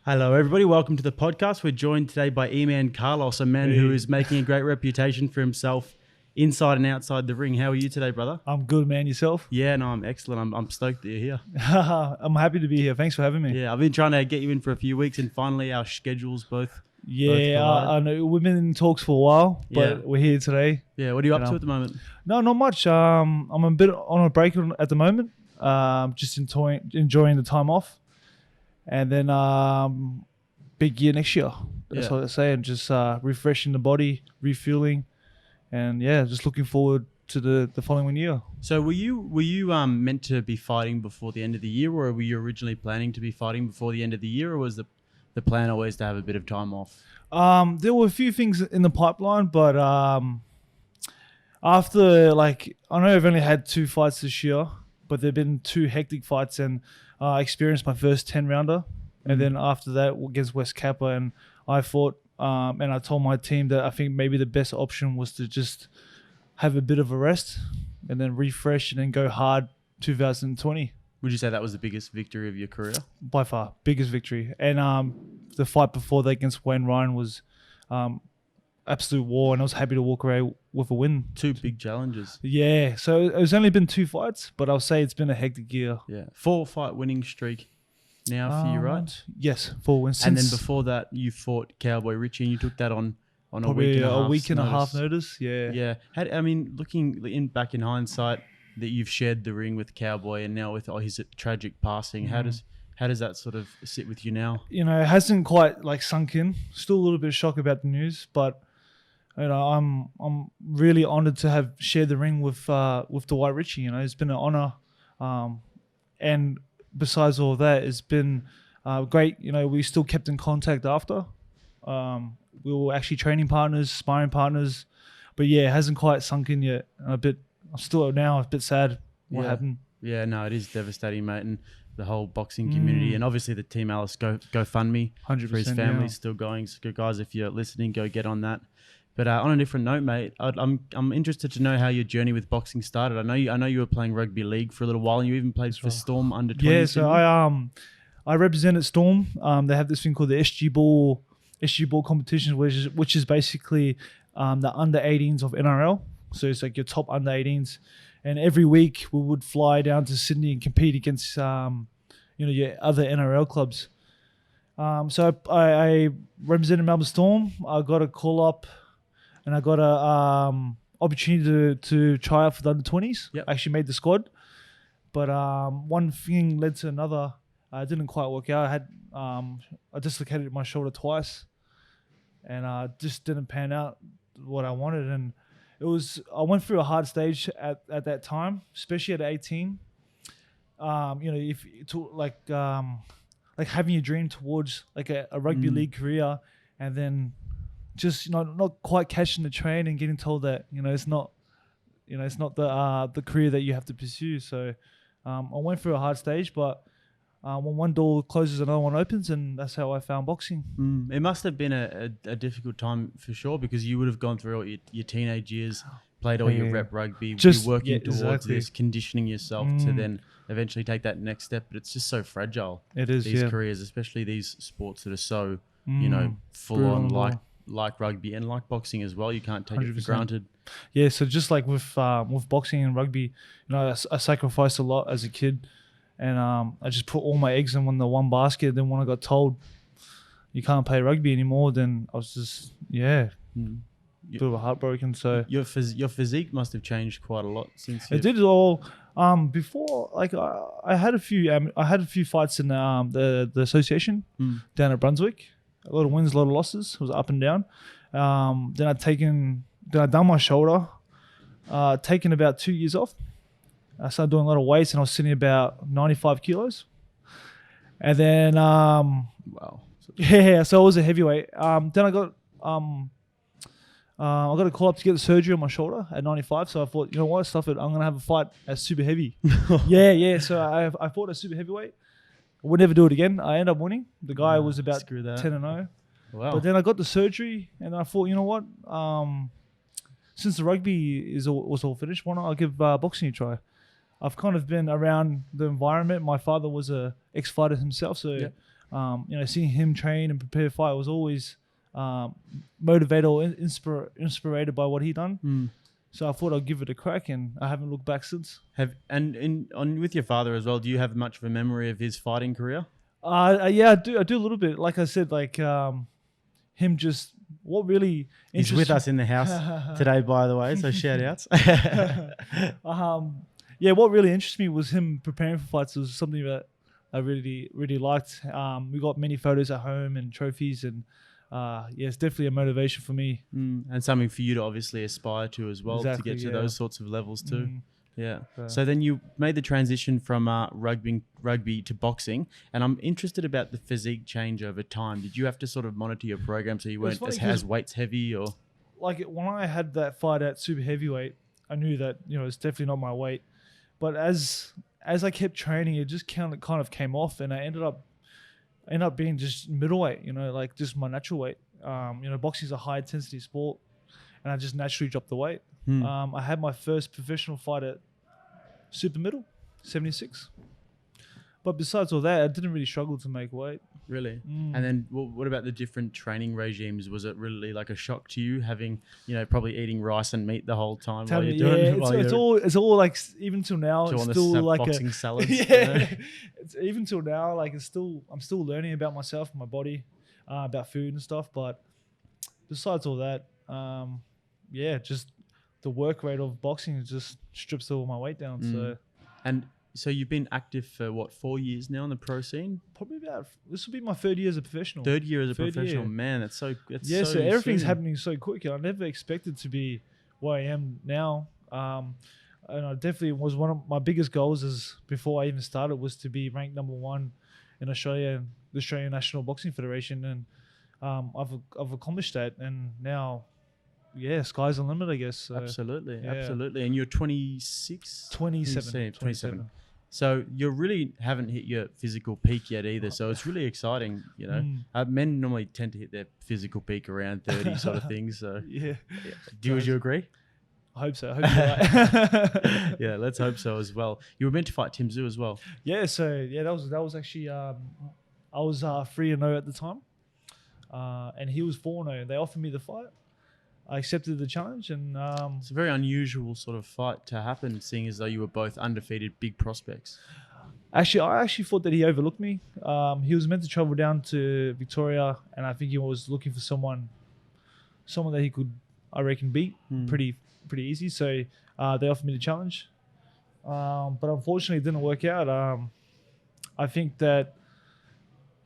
Hello, everybody. Welcome to the podcast. We're joined today by Eman Carlos, a man who is making a great reputation for himself inside and outside the ring. How are you today, brother? I'm good, man. Yourself? Yeah, no, I'm excellent. I'm stoked that you're here. I'm happy to be here. Thanks for having me. Yeah, I've been trying to get you in for a few weeks, and finally our schedules both. Yeah, I know we've been in talks for a while, but we're here today. Yeah, what are you up to at the moment? No, not much. I'm a bit on a break at the moment. Just enjoying the time off, and then big year next year. That's what I say, and just refreshing the body, refueling, and just looking forward to the following year. So were you meant to be fighting before the end of the year, or were you originally planning to be fighting before the end of the year, or was the plan always to have a bit of time off? There were a few things in the pipeline, but after I know I've only had 2 fights this year, but there've been 2 hectic fights, and I experienced my first 10-rounder, and then after that against West Kappa, and I fought, and I told my team that I think maybe the best option was to just have a bit of a rest and then refresh and then go hard 2020. Would you say that was the biggest victory of your career? By far, biggest victory. And the fight before that against Wayne Ryan was absolute war, and I was happy to walk away with a win. 2 big challenges. Yeah, so it's only been 2 fights, but I'll say it's been a hectic year. Yeah, 4-fight winning streak now for you, right? Yes, 4 wins. And then before that, you fought Cowboy Richie, and you took that on a week and a half notice. Yeah. Yeah. Looking back in hindsight, that you've shared the ring with Cowboy, and now with his tragic passing, how does that sort of sit with you now? It hasn't quite sunk in. Still a little bit of shock about the news, but I'm really honoured to have shared the ring with Dawai Richie. It's been an honour, and besides all of that, it's been great. We still kept in contact after. We were actually training partners, sparring partners, but it hasn't quite sunk in yet. I'm still now a bit sad what happened. Yeah, no, it is devastating, mate, and the whole boxing community, and obviously the Team Alice GoFundMe 100%, for his family is still going. So guys, if you're listening, go get on that. But on a different note, mate, I'm interested to know how your journey with boxing started. I know you were playing rugby league for a little while, and you even played for Storm under 20. Yeah, so I represented Storm. They have this thing called the SG Ball competition, which is basically the under 18s of NRL. So it's like your top under 18s, and every week we would fly down to Sydney and compete against your other NRL clubs. So I represented Melbourne Storm. I got a call up, and I got a opportunity to try out for the under 20s. Yep. I actually made the squad, but one thing led to another. It didn't quite work out. I dislocated my shoulder twice, and just didn't pan out what I wanted. And I went through a hard stage at that time, especially at 18. If having a dream towards a rugby league career, and then just not quite catching the train and getting told that it's not the career that you have to pursue. So I went through a hard stage, but when one door closes, another one opens, and that's how I found boxing. It must have been a difficult time for sure, because you would have gone through all your teenage years, played all your rep rugby, just working towards this, conditioning yourself to then eventually take that next step. But it's just so fragile. It is, these careers, especially these sports that are so full on like rugby and like boxing as well. You can't take 100%. It for granted. Yeah, so just like with boxing and rugby, I sacrificed a lot as a kid. And I just put all my eggs in the one basket. Then when I got told you can't play rugby anymore, then I was just a bit of a heartbroken. So your physique must have changed quite a lot since. It did all. Before, I had a few fights in the association down at Brunswick. A lot of wins, a lot of losses. It was up and down. Then I done my shoulder. Taken about 2 years off. I started doing a lot of weights, and I was sitting about 95 kilos. And then, wow. So I was a heavyweight. Then I got a call up to get the surgery on my shoulder at 95. So I thought, you know what, stuff it. I'm gonna have a fight at super heavy. Yeah. So I fought at super heavyweight. I would never do it again. I ended up winning. The guy was about 10-0. Wow. But then I got the surgery, and I thought, you know what, since the rugby was all finished, why not I give boxing a try? I've kind of been around the environment. My father was a ex-fighter himself, so Seeing him train and prepare fight was always motivated or inspired by what he done. So I thought I'd give it a crack, and I haven't looked back since. With your father as well, do you have much of a memory of his fighting career? Yeah, I do a little bit. Like I said, like him just what really He's with us in the house today, by the way. So shout outs. Yeah, what really interested me was him preparing for fights. It was something that I really, really liked. We got many photos at home and trophies, and it's definitely a motivation for me. And something for you to obviously aspire to as well, Exactly, to get to those sorts of levels too. Yeah. Yeah. So then you made the transition from rugby to boxing, and I'm interested about the physique change over time. Did you have to sort of monitor your program so you weren't as weights heavy, or like when I had that fight at super heavyweight, I knew that it's definitely not my weight. But as I kept training, it just kind of came off, and I ended up being just middleweight. Like just my natural weight. Boxing is a high intensity sport, and I just naturally dropped the weight. I had my first professional fight at super middle, 76. But besides all that, I didn't really struggle to make weight. Really? And then what about the different training regimes? Was it really like a shock to you having, probably eating rice and meat the whole time while you're doing it? It's all like, even till now, it's still like boxing salads. It's even till now, like I'm still learning about myself, my body, about food and stuff. But besides all that, just the work rate of boxing just strips all my weight down. So you've been active for 4 years now in the pro scene? Probably this will be my third year as a professional. Third year as a professional, man. That's so. So everything's happening so quick. I never expected to be where I am now. And I definitely was one of my biggest goals before I even started was to be ranked number 1 in Australia, the Australian National Boxing Federation, and I've accomplished that. And now, sky's the limit, I guess. So, absolutely. And you're 26? 27. So you really haven't hit your physical peak yet either. So it's really exciting, Men normally tend to hit their physical peak around 30 sort of things. So would you agree? I hope so. I hope you're right. Yeah, let's hope so as well. You were meant to fight Tim Tszyu as well. Yeah, so that was actually I was 3-0 at the time, and he was 4-0. They offered me the fight. I accepted the challenge, and it's a very unusual sort of fight to happen, seeing as though you were both undefeated big prospects. Actually, I thought that he overlooked me. He was meant to travel down to Victoria, and I think he was looking for someone that he could, I reckon, beat pretty easy. So they offered me the challenge, but unfortunately, it didn't work out. I think that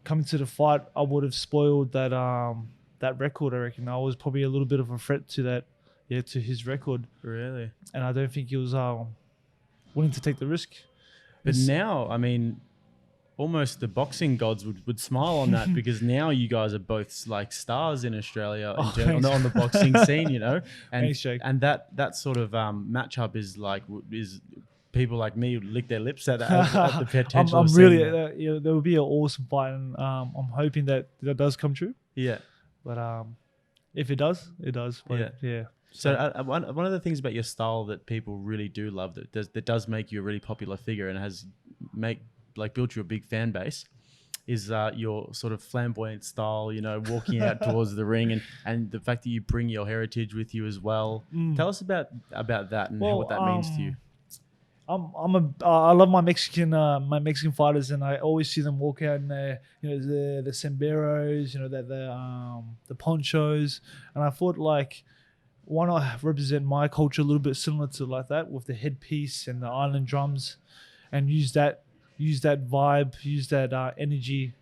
coming to the fight, I would have spoiled that record. I reckon I was probably a little bit of a threat to that, to his record. Really? And I don't think he was willing to take the risk. But now, I mean, almost the boxing gods would smile on that because now you guys are both like stars in Australia on the boxing scene, And thanks, Jake. And that sort of matchup is people like me lick their lips at the potential. I'm really there will be an awesome fight, and I'm hoping that does come true. Yeah. But if it does, it does. But yeah. So one of the things about your style that people really do love that does make you a really popular figure and has built you a big fan base is your sort of flamboyant style, walking out towards the ring and the fact that you bring your heritage with you as well. Tell us about that and what that means to you. I love my Mexican fighters, and I always see them walk out in their, the sombreros, the ponchos, and I thought like, why not represent my culture a little bit similar to like that with the headpiece and the island drums, and use that vibe, use that energy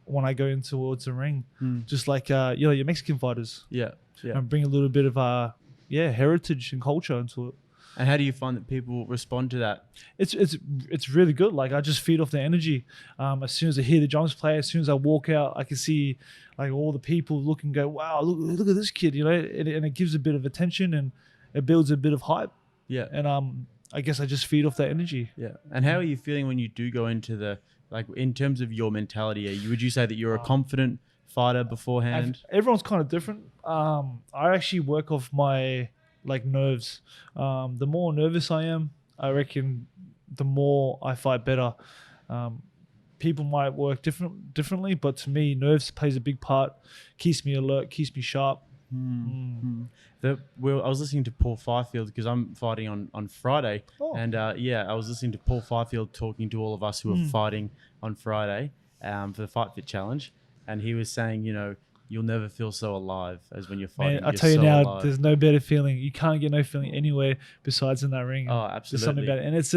when I go in towards the ring, just like your Mexican fighters, and bring a little bit of heritage and culture into it. And how do you find that people respond to that? It's really good. Like I just feed off the energy. As soon as I hear the drums play, as soon as I walk out, I can see like all the people look and go, wow, look at this kid, and it gives a bit of attention and it builds a bit of hype. Yeah. And I guess I just feed off that energy. Yeah. And how are you feeling when you do go into in terms of your mentality? Would you say that you're a confident fighter beforehand? Everyone's kind of different. I actually work off my nerves. The more nervous I am, I reckon the more I fight better. people might work differently, but to me, nerves plays a big part. Keeps me alert, keeps me sharp. I was listening to Paul Fifield because I'm fighting on Friday, and I was listening to Paul Fifield talking to all of us who are fighting on Friday for the FightFit challenge, and he was saying, you'll never feel so alive as when you're fighting. Man, I tell you now, there's no better feeling. You can't get no feeling anywhere besides in that ring. Oh, absolutely. There's something about it, and it's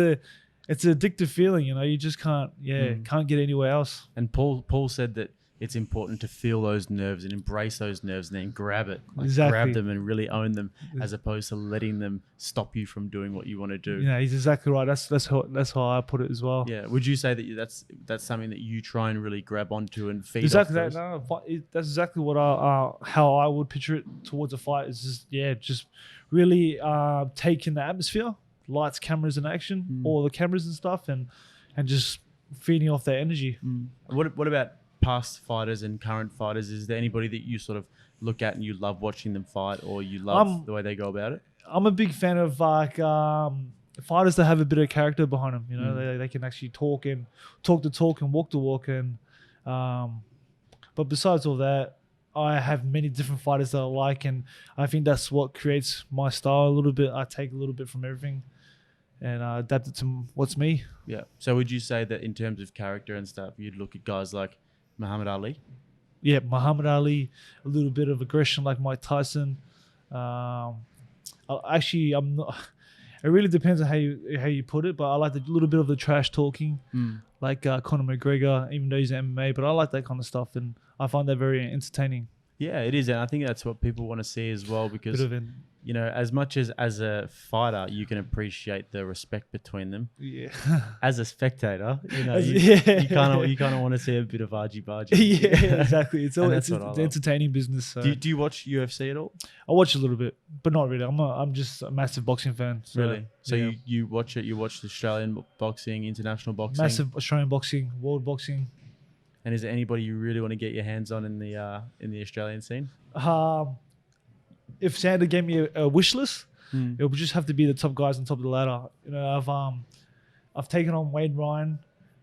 an addictive feeling. You just can't get anywhere else. And Paul said that it's important to feel those nerves and embrace those nerves and then grab it, grab them and really own them, as opposed to letting them stop you from doing what you want to do. Yeah, he's exactly right. That's how I put it as well. Yeah. Would you say that that's something that you try and really grab onto and feed exactly off? That's exactly what how I would picture it towards a fight. Is just really taking the atmosphere, lights, cameras, and action, all the cameras and stuff, and just feeding off that energy. What about past fighters and current fighters? Is there anybody that you sort of look at and you love watching them fight, or you love the way they go about it? I'm a big fan of fighters that have a bit of character behind them. They can actually talk the talk and walk the walk. And but besides all that, I have many different fighters that I like, and I think that's what creates my style a little bit. I take a little bit from everything and adapt it to what's me. Yeah. So would you say that in terms of character and stuff, you'd look at guys like Muhammad Ali? Yeah, Muhammad Ali, a little bit of aggression like Mike Tyson. Actually, I'm not. It really depends on how you put it, but I like a little bit of the trash talking, like Conor McGregor, even though he's MMA. But I like that kind of stuff, and I find that very entertaining. Yeah, it is, and I think that's what people want to see as well, because as much as a fighter, you can appreciate the respect between them. Yeah. As a spectator, you kind of want to see a bit of argy-bargy. Yeah, exactly. It's entertaining business. So. Do you watch UFC at all? I watch a little bit, but not really. I'm just a massive boxing fan. So, really? So you watch it? You watch the Australian boxing, international boxing, massive Australian boxing, world boxing. And is there anybody you really want to get your hands on in the Australian scene? If Santa gave me a wish list, it would just have to be the top guys on top of the ladder. I've taken on Wade Ryan,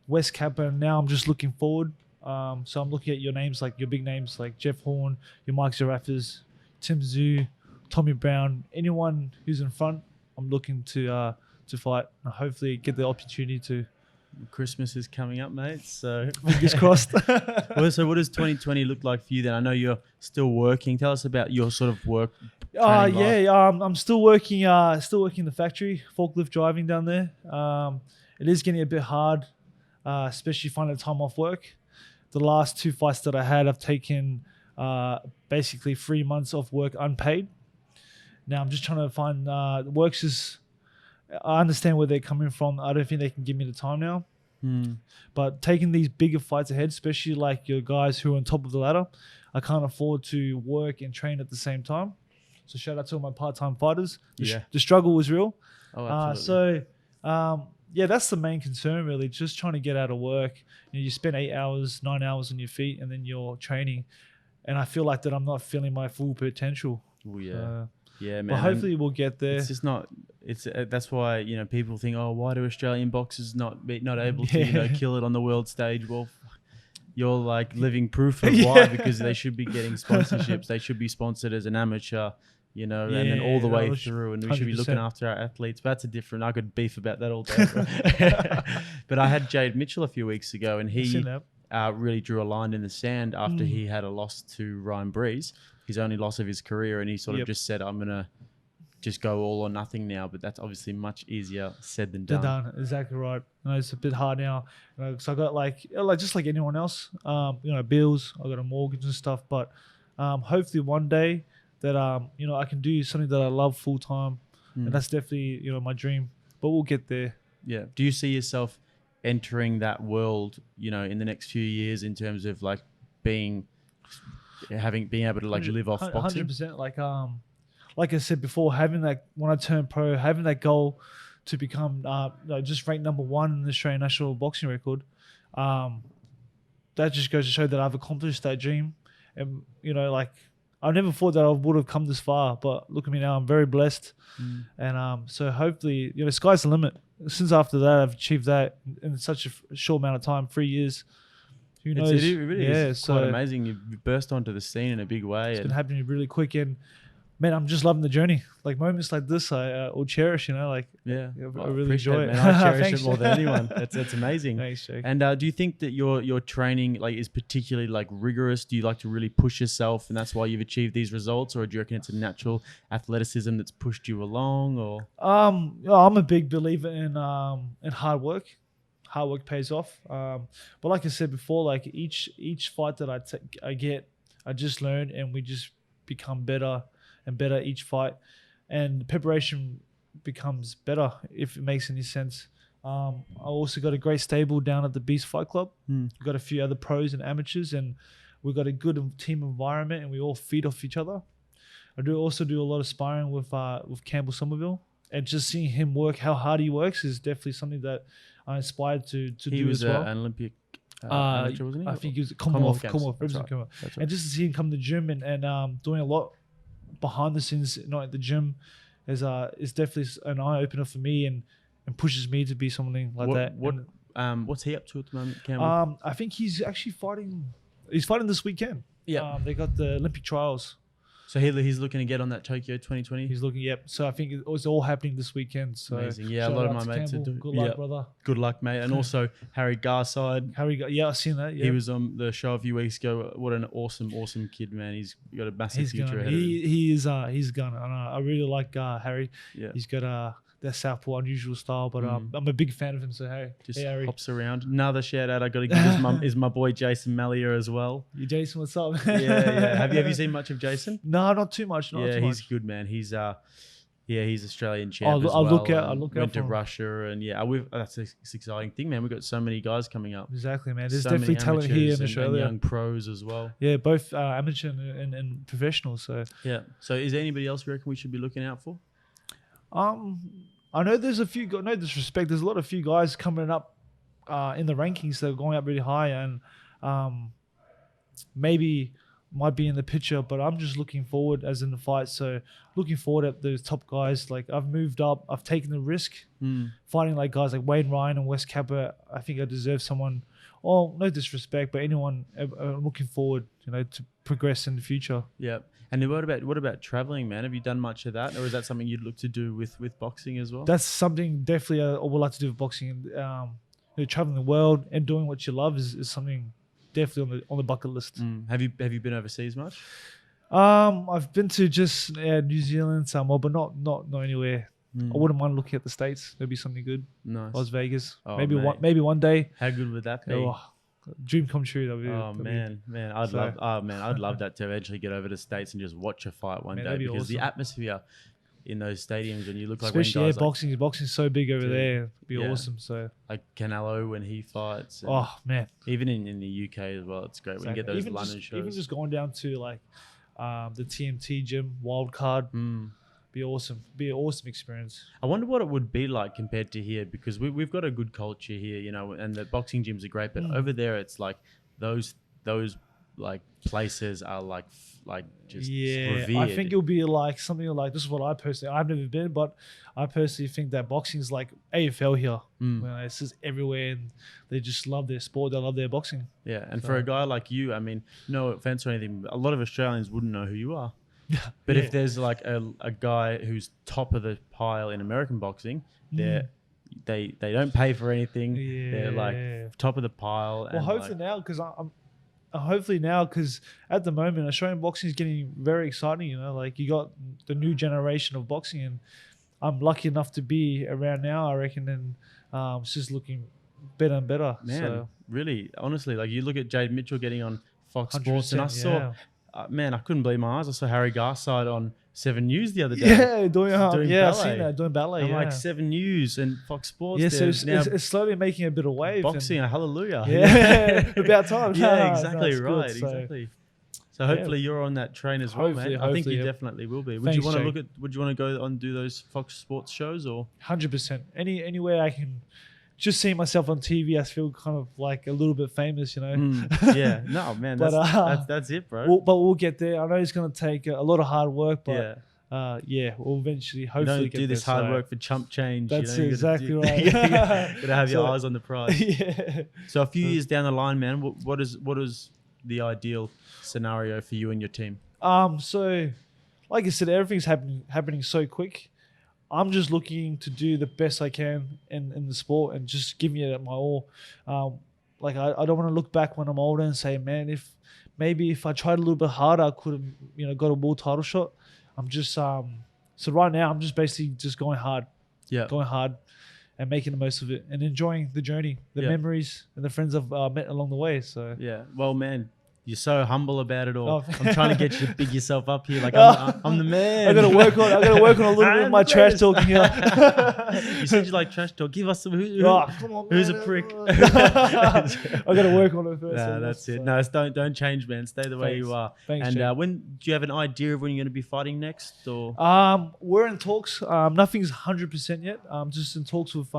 Wes Kappa, and now I'm just looking forward. So I'm looking at your names, like your big names, like Jeff Horn, your Mike Zarafas, Tim Tszyu, Tommy Brown, anyone who's in front. I'm looking to fight and hopefully get the opportunity to. Christmas is coming up, mate. So fingers crossed. So what does 2020 look like for you then? I know you're still working. Tell us about your sort of work. I'm still working. In the factory, forklift driving down there. It is getting a bit hard, especially finding time off work. The last 2 fights that I had, I've taken basically 3 months off work unpaid. Now I'm just trying to find works is. I understand where they're coming from. I don't think they can give me the time now. But taking these bigger fights ahead, especially like your guys who are on top of the ladder, I can't afford to work and train at the same time. So shout out to all my part-time fighters. The struggle was real. Oh, absolutely. That's the main concern really. Just trying to get out of work. You spend 8 hours, 9 hours on your feet, and then you're training. And I feel like that I'm not feeling my full potential. Oh, yeah. Yeah, man. But hopefully we'll get there. It's just not. That's why people think, oh, why do Australian boxers not able to kill it on the world stage? Well, you're like living proof of why, because they should be getting sponsorships. They should be sponsored as an amateur, and then all the way through, and we 100%. Should be looking after our athletes. But that's a different. I could beef about that all day. But I had Jade Mitchell a few weeks ago, and he really drew a line in the sand after he had a loss to Ryan Breeze. His only loss of his career, and he sort of just said, I'm going to just go all or nothing now. But that's obviously much easier said than done. Exactly right. It's a bit hard now. So I got like just like anyone else, bills, I got a mortgage and stuff. But hopefully one day that, I can do something that I love full time. And that's definitely, my dream. But we'll get there. Yeah. Do you see yourself entering that world, in the next few years in terms of like being able to like live off boxing? 100%. Like I said before, having that when I turned pro, having that goal to become just ranked number 1 in the Australian national boxing record, that just goes to show that I've accomplished that dream. And I never thought that I would have come this far, but look at me now. I'm very blessed, and so hopefully, the sky's the limit. Since after that, I've achieved that in such a short amount of time, 3 years. Who knows? It really is quite amazing. You burst onto the scene in a big way. It's been happening really quick, and man, I'm just loving the journey. Like moments like this, I will cherish. Like I really enjoy it. Man. I cherish it more than anyone. It's amazing. Thanks, Jake. And do you think that your training like is particularly like rigorous? Do you like to really push yourself, and that's why you've achieved these results, or do you reckon it's a natural athleticism that's pushed you along? Or I'm a big believer in hard work. Hard work pays off. But like I said before, like each fight that I get, I just learn, and we just become better and better each fight, and the preparation becomes better, if it makes any sense. I also got a great stable down at the Beast Fight Club. We've got a few other pros and amateurs, and we've got a good team environment, and we all feed off each other. I also do a lot of sparring with Campbell Somerville, and just seeing him work, how hard he works, is definitely something that I inspired to do as well. He was an Olympic amateur, wasn't he? I think he was Commonwealth. That's right. And just to see him come to the gym and doing a lot behind the scenes, not at the gym, is definitely an eye opener for me, and pushes me to be something like that. What's he up to at the moment, Campbell? I think he's actually fighting. He's fighting this weekend. Yeah. They got the Olympic trials. So he's looking to get on that Tokyo 2020. He's looking, yep. So I think it's all happening this weekend. So amazing. Yeah, a lot of my mates are doing. Good luck, brother. Good luck, mate. And also Harry Garside. Yeah, I've seen that. Yeah. He was on the show a few weeks ago. What an awesome kid, man. He's got a massive future ahead of him. He's gonna. And I really like Harry. Yeah. He's got that southpaw unusual style, but I'm a big fan of him. So hey, Harry. Hops around. Another shout out I got to give is my boy Jason Mallier as well. You Jason, what's up? Yeah. Have you seen much of Jason? No, not too much. He's good, man. He's Australian champ as well. I look out. Went to Russia, and that's an exciting thing, man. We've got so many guys coming up. Exactly, man. There's definitely talent here in Australia. And young pros as well. Yeah, both amateur and professional. So yeah. So is there anybody else you reckon we should be looking out for? I know there's a few. No disrespect. There's a lot of few guys coming up in the rankings that are going up really high, and maybe might be in the picture. But I'm just looking forward, as in the fight. So looking forward at those top guys. Like I've moved up. I've taken the risk fighting like guys like Wayne Ryan and Wes Kappa. I think I deserve someone. Oh, no disrespect, but anyone. I'm looking forward, to progress in the future. Yeah. And then what about traveling, man? Have you done much of that, or is that something you'd look to do with boxing as well? That's something definitely I would like to do with boxing. Traveling the world and doing what you love is something definitely on the bucket list. Have you been overseas much? I've been to just New Zealand somewhere, but not anywhere. I wouldn't mind looking at the States. That'd be something good. Nice. Las Vegas. Oh, maybe one day. How good would that be? Oh, dream come true. I'd love that to eventually get over to the States and just watch a fight one day, because awesome. The atmosphere in those stadiums, and you look especially like when guys boxing's so big over there. It'd be awesome. So like Canelo when he fights. Oh man, even in the UK as well, it's great. Exactly. When you get those London shows. Even just going down to like the TMT gym, wild card. Be awesome. Be an awesome experience. I wonder what it would be like compared to here, because we've got a good culture here, and the boxing gyms are great, but over there it's like those like places are like just revered. I think it'll be like something like, this is what I've never been, but I personally think that boxing is like AFL here. It's just everywhere, and they just love their sport. They love their boxing. Yeah, and for a guy like you, I mean, no offense or anything, but a lot of Australians wouldn't know who you are. But if there's like a guy who's top of the pile in American boxing, they don't pay for anything. They're like top of the pile. Well, hopefully now, because at the moment Australian boxing is getting very exciting. Like you got the new generation of boxing, and I'm lucky enough to be around now, I reckon, and it's just looking better and better. Man, really, honestly, like you look at Jade Mitchell getting on Fox Sports, and I saw. Man, I couldn't believe my eyes. I saw Harry Garside on 7 News the other day. Yeah, doing ballet. I've seen that, doing ballet. I'm like 7 News and Fox Sports. Yeah, so it's slowly making a bit of wave. Boxing, hallelujah. Yeah, about time. Yeah, exactly right. Exactly. So hopefully you're on that train as well, man. I think you definitely will be. Would you want to go on do those Fox Sports shows or? 100%. Anywhere I can just seeing myself on TV, I feel kind of like a little bit famous, you know. Yeah, no, man, But, that's it, bro. But we'll get there. I know it's going to take a lot of hard work, but yeah. We'll eventually You hopefully don't get do this there, hard so work for chump change. That's you know? exactly right. You gotta have your So- eyes on the prize. Yeah. So a few years down the line, man, what is the ideal scenario for you and your team? So like I said, everything's happening so quick. I'm just looking to do the best I can in the sport and just giving it my all. Like I don't want to look back when I'm older and say, man, if I tried a little bit harder, I could have, got a world title shot. I'm just so right now I'm just basically just going hard and making the most of it and enjoying the journey, the memories and the friends I've met along the way. So Yeah, well, man, you're so humble about it all. Oh. I'm trying to get you to big yourself up here. Like I'm the man. I gotta work on a little bit of my trash talking here. You said you like trash talk. Give us some. Come on, Who's man. a prick? I gotta work on it first. Nah, that's it. No, don't change, man. Stay the way Thanks. you are. Thanks, And Jake. when do you have an idea of when you're going to be fighting next? Or We're in talks. Nothing's 100% yet. Just in talks with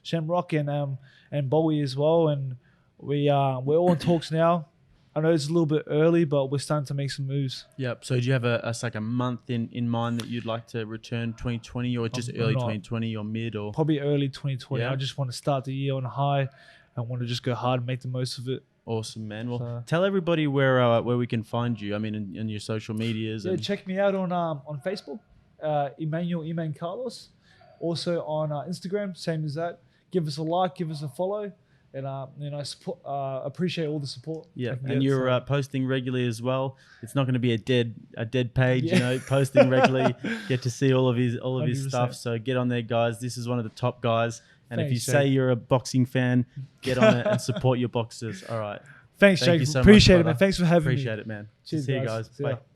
Shamrock and Bowie as well, and we're all in talks now. I know it's a little bit early, but we're starting to make some moves. Yep. So do you have a month in mind that you'd like to return 2020, or just early 2020 or mid, or Probably early 2020. Yeah. I just want to start the year on a high. I want to just go hard and make the most of it. awesome, man? Well, So- tell everybody where we can find you. I mean, in your social medias. Yeah, And check me out on Facebook, Eman Carlos. Also on Instagram, same as that. Give us a like, give us a follow, and support. Appreciate all the support. yeah, I can and get, you're so- posting regularly as well. It's not going to be a dead page, Yeah. Posting regularly. Get to see all of his 100%. stuff. So get on there, guys. This is one of the top guys. And if you Thanks, say Jake. you're a boxing fan, get on it and support your boxers. All right. Thanks, Thank Jake. you so much, Appreciate it, brother. man. Thanks for having me. Appreciate it, man. Cheers, See you guys. guys. See ya. Bye.